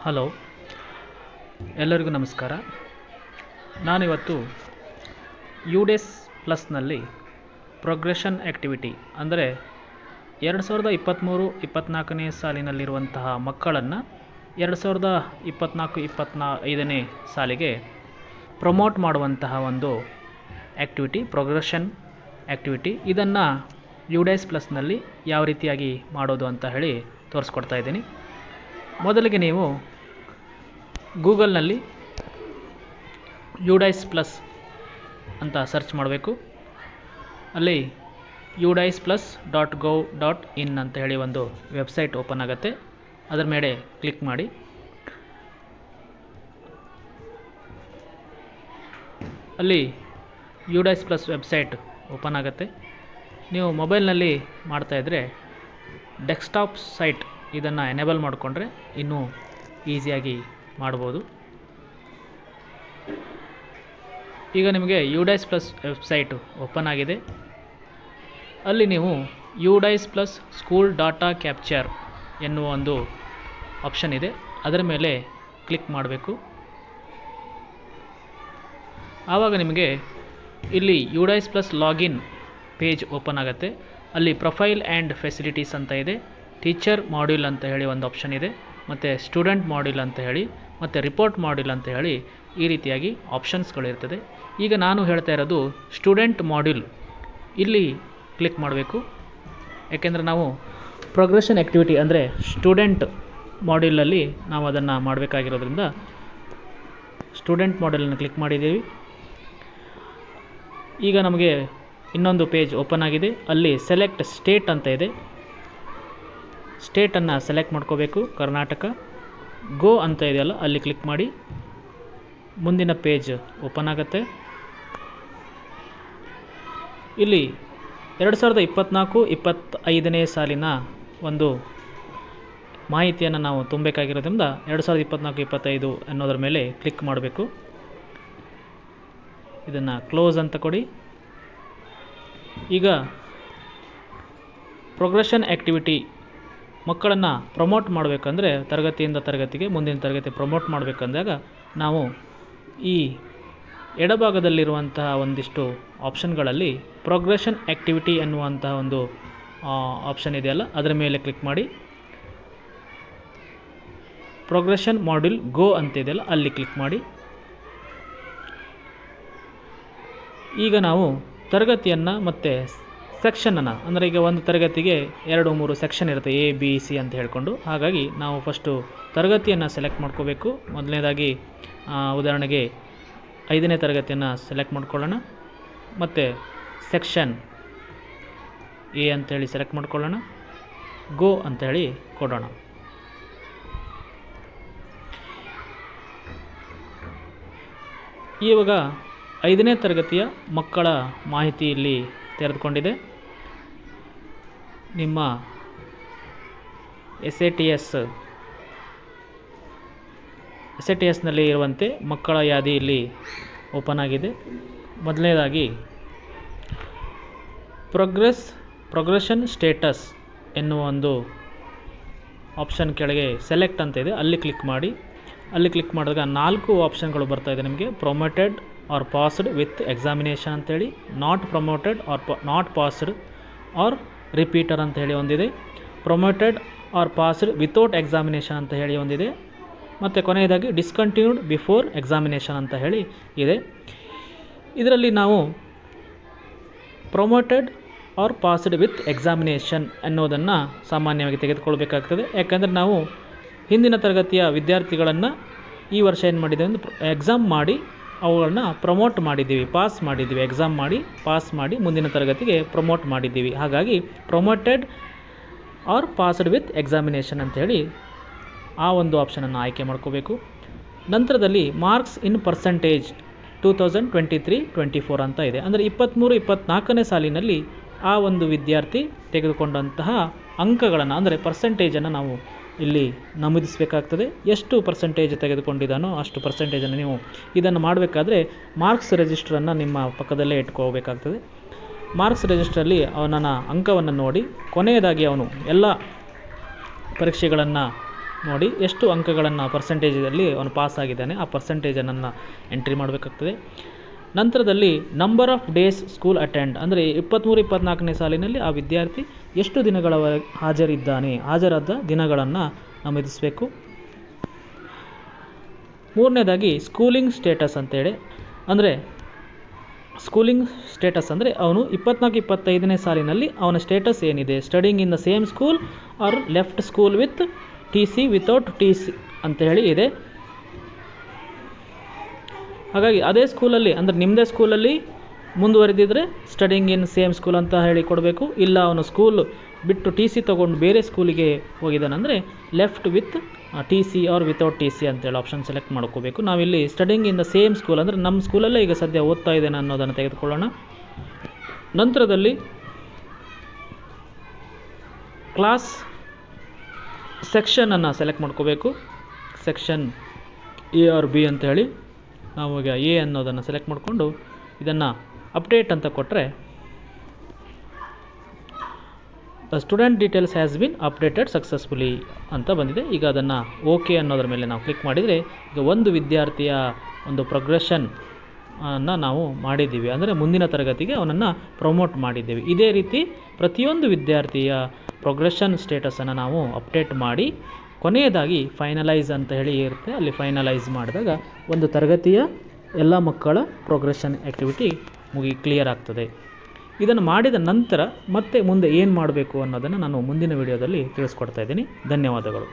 Hello, ಎಲ್ಲರಿಗೂ ನಮಸ್ಕಾರ. ನಾನಿವತ್ತು ಯುಡೇಸ್ ಪ್ಲಸ್ನಲ್ಲಿ ಪ್ರೋಗ್ರೆಷನ್ ಆ್ಯಕ್ಟಿವಿಟಿ ಅಂದರೆ 2023-24ನೇ ಸಾಲಿನಲ್ಲಿರುವಂತಹ ಮಕ್ಕಳನ್ನು 2024-25ನೇ ಸಾಲಿಗೆ ಪ್ರಮೋಟ್ ಮಾಡುವಂತಹ ಒಂದು ಆ್ಯಕ್ಟಿವಿಟಿ, ಪ್ರೋಗ್ರೆಷನ್ ಆ್ಯಕ್ಟಿವಿಟಿ. ಇದನ್ನು ಯುಡೇಸ್ ಪ್ಲಸ್ನಲ್ಲಿ ಯಾವ ರೀತಿಯಾಗಿ ಮಾಡೋದು ಅಂತ ಹೇಳಿ ತೋರಿಸ್ಕೊಡ್ತಾ ಇದ್ದೀನಿ. ಮೊದಲಿಗೆ ನೀವು ಗೂಗಲ್ನಲ್ಲಿ ಯುಡೇಸ್ ಪ್ಲಸ್ ಅಂತ ಸರ್ಚ್ ಮಾಡಬೇಕು. ಅಲ್ಲಿ udisplus.gov.in ಅಂತ ಹೇಳಿ ಒಂದು ವೆಬ್ಸೈಟ್ ಓಪನ್ ಆಗುತ್ತೆ. ಅದರ ಮೇಲೆ ಕ್ಲಿಕ್ ಮಾಡಿ. ಅಲ್ಲಿ ಯುಡೇಸ್ ಪ್ಲಸ್ ವೆಬ್ಸೈಟ್ ಓಪನ್ ಆಗುತ್ತೆ. ನೀವು ಮೊಬೈಲ್ನಲ್ಲಿ ಮಾಡ್ತಾಯಿದ್ರೆ ಡೆಸ್ಕ್ಟಾಪ್ ಸೈಟ್ ಇದನ್ನು ಎನೇಬಲ್ ಮಾಡಿಕೊಂಡ್ರೆ ಇನ್ನೂ ಈಸಿಯಾಗಿ ಮಾಡ್ಬೋದು. ಈಗ ನಿಮಗೆ ಯುಡೇಸ್ ಪ್ಲಸ್ ವೆಬ್ಸೈಟ್ ಓಪನ್ ಆಗಿದೆ. ಅಲ್ಲಿ ನೀವು ಯುಡೇಸ್ ಪ್ಲಸ್ ಸ್ಕೂಲ್ ಡಾಟಾ ಕ್ಯಾಪ್ಚರ್ ಎನ್ನುವ ಒಂದು ಆಪ್ಷನ್ ಇದೆ, ಅದರ ಮೇಲೆ ಕ್ಲಿಕ್ ಮಾಡಬೇಕು. ಆವಾಗ ನಿಮಗೆ ಇಲ್ಲಿ ಯುಡೇಸ್ ಪ್ಲಸ್ ಲಾಗಿನ್ ಪೇಜ್ ಓಪನ್ ಆಗುತ್ತೆ. ಅಲ್ಲಿ ಪ್ರೊಫೈಲ್ ಆ್ಯಂಡ್ ಫೆಸಿಲಿಟೀಸ್ ಅಂತ ಇದೆ, ಟೀಚರ್ ಮಾಡ್ಯೂಲ್ ಅಂತ ಹೇಳಿ ಒಂದು ಆಪ್ಷನ್ ಇದೆ, ಮತ್ತು ಸ್ಟೂಡೆಂಟ್ ಮಾಡ್ಯೂಲ್ ಅಂತ ಹೇಳಿ, ಮತ್ತು ರಿಪೋರ್ಟ್ ಮಾಡ್ಯೂಲ್ ಅಂತ ಹೇಳಿ ಈ ರೀತಿಯಾಗಿ ಆಪ್ಷನ್ಸ್ಗಳಿರ್ತದೆ. ಈಗ ನಾನು ಹೇಳ್ತಾ ಇರೋದು ಸ್ಟೂಡೆಂಟ್ ಮಾಡ್ಯೂಲ್, ಇಲ್ಲಿ ಕ್ಲಿಕ್ ಮಾಡಬೇಕು. ಯಾಕೆಂದರೆ ನಾವು ಪ್ರೋಗ್ರೆಷನ್ ಆ್ಯಕ್ಟಿವಿಟಿ ಅಂದರೆ ಸ್ಟೂಡೆಂಟ್ ಮಾಡ್ಯೂಲಲ್ಲಿ ನಾವು ಅದನ್ನು ಮಾಡಬೇಕಾಗಿರೋದ್ರಿಂದ ಸ್ಟೂಡೆಂಟ್ ಮಾಡ್ಯೂಲನ್ನು ಕ್ಲಿಕ್ ಮಾಡಿದ್ದೀವಿ. ಈಗ ನಮಗೆ ಇನ್ನೊಂದು ಪೇಜ್ ಓಪನ್ ಆಗಿದೆ. ಅಲ್ಲಿ ಸೆಲೆಕ್ಟ್ ಸ್ಟೇಟ್ ಅಂತ ಇದೆ, ಸ್ಟೇಟನ್ನು ಸೆಲೆಕ್ಟ್ ಮಾಡ್ಕೋಬೇಕು. ಕರ್ನಾಟಕ. ಗೋ ಅಂತ ಇದೆಯಲ್ಲ, ಅಲ್ಲಿ ಕ್ಲಿಕ್ ಮಾಡಿ. ಮುಂದಿನ ಪೇಜ್ ಓಪನ್ ಆಗುತ್ತೆ. ಇಲ್ಲಿ 2024-25ನೇ ಸಾಲಿನ ಒಂದು ಮಾಹಿತಿಯನ್ನು ನಾವು ತುಂಬಬೇಕಾಗಿರೋದ್ರಿಂದ 2024-25 ಅನ್ನೋದ್ರ ಮೇಲೆ ಕ್ಲಿಕ್ ಮಾಡಬೇಕು. ಇದನ್ನು ಕ್ಲೋಸ್ ಅಂತ ಕೊಡಿ. ಈಗ ಪ್ರೋಗ್ರೆಷನ್ ಆ್ಯಕ್ಟಿವಿಟಿ ಮಕ್ಕಳನ್ನು ಪ್ರಮೋಟ್ ಮಾಡಬೇಕಂದ್ರೆ ತರಗತಿಯಿಂದ ತರಗತಿಗೆ ಮುಂದಿನ ತರಗತಿ ಪ್ರಮೋಟ್ ಮಾಡಬೇಕಂದಾಗ ನಾವು ಈ ಎಡಭಾಗದಲ್ಲಿರುವಂತಹ ಒಂದಿಷ್ಟು ಆಪ್ಷನ್ಗಳಲ್ಲಿ ಪ್ರೋಗ್ರೆಷನ್ ಆ್ಯಕ್ಟಿವಿಟಿ ಎನ್ನುವಂತಹ ಒಂದು ಆಪ್ಷನ್ ಇದೆಯಲ್ಲ, ಅದರ ಮೇಲೆ ಕ್ಲಿಕ್ ಮಾಡಿ. ಪ್ರೋಗ್ರೆಷನ್ ಮಾಡ್ಯೂಲ್ ಗೋ ಅಂತ ಇದೆಯಲ್ಲ, ಅಲ್ಲಿ ಕ್ಲಿಕ್ ಮಾಡಿ. ಈಗ ನಾವು ತರಗತಿಯನ್ನು ಮತ್ತು ಸೆಕ್ಷನನ್ನು, ಅಂದರೆ ಈಗ ಒಂದು ತರಗತಿಗೆ 2-3 ಸೆಕ್ಷನ್ ಇರುತ್ತೆ, A B C ಅಂತ ಹೇಳಿಕೊಂಡು. ಹಾಗಾಗಿ ನಾವು ಫಸ್ಟು ತರಗತಿಯನ್ನು ಸೆಲೆಕ್ಟ್ ಮಾಡ್ಕೋಬೇಕು. ಮೊದಲನೇದಾಗಿ ಉದಾಹರಣೆಗೆ 5ನೇ ತರಗತಿಯನ್ನು ಸೆಲೆಕ್ಟ್ ಮಾಡ್ಕೊಳ್ಳೋಣ, ಮತ್ತು ಸೆಕ್ಷನ್ A ಅಂತೇಳಿ ಸೆಲೆಕ್ಟ್ ಮಾಡ್ಕೊಳ್ಳೋಣ. ಗೋ ಅಂತೇಳಿ ಕೊಡೋಣ. ಇವಾಗ 5ನೇ ತರಗತಿಯ ಮಕ್ಕಳ ಮಾಹಿತಿ ಇಲ್ಲಿ ತೆರೆದುಕೊಂಡಿದೆ. ನಿಮ್ಮ SATSನಲ್ಲಿ ಇರುವಂತೆ ಮಕ್ಕಳ ಯಾದಿ ಇಲ್ಲಿ ಓಪನ್ ಆಗಿದೆ. ಮೊದಲನೇದಾಗಿ ಪ್ರೋಗ್ರೆಷನ್ ಸ್ಟೇಟಸ್ ಎನ್ನುವ ಒಂದು ಆಪ್ಷನ್ ಕೆಳಗೆ ಸೆಲೆಕ್ಟ್ ಅಂತ ಇದೆ, ಅಲ್ಲಿ ಕ್ಲಿಕ್ ಮಾಡಿ. ಅಲ್ಲಿ ಕ್ಲಿಕ್ ಮಾಡಿದಾಗ 4 ಆಪ್ಷನ್ಗಳು ಬರ್ತಾ ಇದೆ ನಿಮಗೆ. Promoted or passed with examination ಅಂತೇಳಿ, not promoted or not passed or repeater ಅಂತ ಹೇಳಿ ಒಂದಿದೆ, promoted or passed without examination ಅಂತ ಹೇಳಿ ಒಂದಿದೆ, ಮತ್ತು ಕೊನೆಯದಾಗಿ ಡಿಸ್ಕಂಟಿನ್ಯೂಡ್ ಬಿಫೋರ್ ಎಕ್ಸಾಮಿನೇಷನ್ ಅಂತ ಹೇಳಿ ಇದೆ. ಇದರಲ್ಲಿ ನಾವು promoted or passed with examination ಅನ್ನೋದನ್ನು ಸಾಮಾನ್ಯವಾಗಿ ತೆಗೆದುಕೊಳ್ಬೇಕಾಗ್ತದೆ. ಯಾಕಂದರೆ ನಾವು ಹಿಂದಿನ ತರಗತಿಯ ವಿದ್ಯಾರ್ಥಿಗಳನ್ನು ಈ ವರ್ಷ ಏನು ಮಾಡಿದ್ದೇವೆ ಅಂದರೆ ಎಕ್ಸಾಮ್ ಮಾಡಿ ಅವುಗಳನ್ನ ಪ್ರಮೋಟ್ ಮಾಡಿದ್ದೀವಿ, ಪಾಸ್ ಮಾಡಿದ್ದೀವಿ, ಎಕ್ಸಾಮ್ ಮಾಡಿ ಪಾಸ್ ಮಾಡಿ ಮುಂದಿನ ತರಗತಿಗೆ ಪ್ರಮೋಟ್ ಮಾಡಿದ್ದೀವಿ. ಹಾಗಾಗಿ promoted or passed with examination ಅಂಥೇಳಿ ಆ ಒಂದು ಆಪ್ಷನನ್ನು ಆಯ್ಕೆ ಮಾಡ್ಕೋಬೇಕು. ನಂತರದಲ್ಲಿ ಮಾರ್ಕ್ಸ್ ಇನ್ ಪರ್ಸೆಂಟೇಜ್ 2023-24 ಅಂತ ಇದೆ. ಅಂದರೆ 23-24ನೇ ಸಾಲಿನಲ್ಲಿ ಆ ಒಂದು ವಿದ್ಯಾರ್ಥಿ ತೆಗೆದುಕೊಂಡಂತಹ ಅಂಕಗಳನ್ನು, ಅಂದರೆ ಪರ್ಸೆಂಟೇಜನ್ನು ನಾವು ಇಲ್ಲಿ ನಮೂದಿಸಬೇಕಾಗ್ತದೆ. ಎಷ್ಟು ಪರ್ಸೆಂಟೇಜ್ ತೆಗೆದುಕೊಂಡಿದ್ದಾನೋ ಅಷ್ಟು ಪರ್ಸೆಂಟೇಜನ್ನು ನೀವು ಇದನ್ನು ಮಾಡಬೇಕಾದ್ರೆ ಮಾರ್ಕ್ಸ್ ರಿಜಿಸ್ಟ್ರನ್ನು ನಿಮ್ಮ ಪಕ್ಕದಲ್ಲೇ ಇಟ್ಕೋಬೇಕಾಗ್ತದೆ. ಮಾರ್ಕ್ಸ್ ರಿಜಿಸ್ಟ್ರಲ್ಲಿ ಅವನ ಅಂಕವನ್ನು ನೋಡಿ ಕೊನೆಯದಾಗಿ ಅವನು ಎಲ್ಲ ಪರೀಕ್ಷೆಗಳನ್ನು ನೋಡಿ ಎಷ್ಟು ಅಂಕಗಳನ್ನು ಪರ್ಸೆಂಟೇಜಲ್ಲಿ ಅವನು ಪಾಸ್ ಆಗಿದ್ದಾನೆ ಆ ಪರ್ಸೆಂಟೇಜನ್ನು ಎಂಟ್ರಿ ಮಾಡಬೇಕಾಗ್ತದೆ. ನಂತರದಲ್ಲಿ number of days school attend, ಅಂದರೆ 23-24ನೇ ಸಾಲಿನಲ್ಲಿ ಆ ವಿದ್ಯಾರ್ಥಿ ಎಷ್ಟು ದಿನಗಳವರೆಗೆ ಹಾಜರಾದ ದಿನಗಳನ್ನು ನಮೂದಿಸಬೇಕು. ಮೂರನೇದಾಗಿ ಸ್ಕೂಲಿಂಗ್ ಸ್ಟೇಟಸ್ ಅಂತೇಳಿ, ಅಂದರೆ ಸ್ಕೂಲಿಂಗ್ ಸ್ಟೇಟಸ್ ಅಂದರೆ ಅವನು 24-25ನೇ ಸಾಲಿನಲ್ಲಿ ಅವನ ಸ್ಟೇಟಸ್ ಏನಿದೆ, studying in the same school or left school with TC without TC ಅಂತ ಹೇಳಿ ಇದೆ. ಹಾಗಾಗಿ ಅದೇ ಸ್ಕೂಲಲ್ಲಿ, ಅಂದರೆ ನಿಮ್ಮದೇ ಸ್ಕೂಲಲ್ಲಿ ಮುಂದುವರೆದಿದ್ರೆ ಸ್ಟಡಿಂಗ್ ಇನ್ ಸೇಮ್ ಸ್ಕೂಲ್ ಅಂತ ಹೇಳಿ ಕೊಡಬೇಕು. ಇಲ್ಲ ಅವನು ಸ್ಕೂಲ್ ಬಿಟ್ಟು TC ತೊಗೊಂಡು ಬೇರೆ ಸ್ಕೂಲಿಗೆ ಹೋಗಿದ್ದಾನಂದರೆ left with TC or without TC ಅಂತೇಳಿ ಆಪ್ಷನ್ ಸೆಲೆಕ್ಟ್ ಮಾಡ್ಕೋಬೇಕು. ನಾವಿಲ್ಲಿ studying in the same school ಅಂದರೆ ನಮ್ಮ ಸ್ಕೂಲಲ್ಲೇ ಈಗ ಸದ್ಯ ಓದ್ತಾ ಇದ್ದೇನೆ ಅನ್ನೋದನ್ನು ತೆಗೆದುಕೊಳ್ಳೋಣ. ನಂತರದಲ್ಲಿ ಕ್ಲಾಸ್ ಸೆಕ್ಷನನ್ನು ಸೆಲೆಕ್ಟ್ ಮಾಡ್ಕೋಬೇಕು. ಸೆಕ್ಷನ್ A ಆರ್ B ಅಂತ ಹೇಳಿ ನಾವು ಈಗ A ಅನ್ನೋದನ್ನು ಸೆಲೆಕ್ಟ್ ಮಾಡಿಕೊಂಡು ಇದನ್ನು ಅಪ್ಡೇಟ್ ಅಂತ ಕೊಟ್ಟರೆ the student details has been updated successfully ಅಂತ ಬಂದಿದೆ. ಈಗ ಅದನ್ನು ಓಕೆ ಅನ್ನೋದ್ರ ಮೇಲೆ ನಾವು ಕ್ಲಿಕ್ ಮಾಡಿದರೆ ಈಗ ಒಂದು ವಿದ್ಯಾರ್ಥಿಯ ಒಂದು ಪ್ರೋಗ್ರೆಷನ್ ಅನ್ನು ನಾವು ಮಾಡಿದ್ದೀವಿ, ಅಂದರೆ ಮುಂದಿನ ತರಗತಿಗೆ ಅವನನ್ನು ಪ್ರಮೋಟ್ ಮಾಡಿದ್ದೇವೆ. ಇದೇ ರೀತಿ ಪ್ರತಿಯೊಂದು ವಿದ್ಯಾರ್ಥಿಯ ಪ್ರೋಗ್ರೆಷನ್ ಸ್ಟೇಟಸನ್ನು ನಾವು ಅಪ್ಡೇಟ್ ಮಾಡಿ ಕೊನೆಯದಾಗಿ ಫೈನಲೈಸ್ ಅಂತ ಹೇಳಿ ಇರುತ್ತೆ, ಅಲ್ಲಿ ಫೈನಲೈಸ್ ಮಾಡಿದಾಗ ಒಂದು ತರಗತಿಯ ಎಲ್ಲ ಮಕ್ಕಳ ಪ್ರೋಗ್ರೆಷನ್ ಆ್ಯಕ್ಟಿವಿಟಿ ಕ್ಲಿಯರ್ ಆಗ್ತದೆ. ಇದನ್ನು ಮಾಡಿದ ನಂತರ ಮತ್ತೆ ಮುಂದೆ ಏನು ಮಾಡಬೇಕು ಅನ್ನೋದನ್ನು ನಾನು ಮುಂದಿನ ವಿಡಿಯೋದಲ್ಲಿ ತಿಳಿಸ್ಕೊಡ್ತಾ ಇದ್ದೀನಿ. ಧನ್ಯವಾದಗಳು.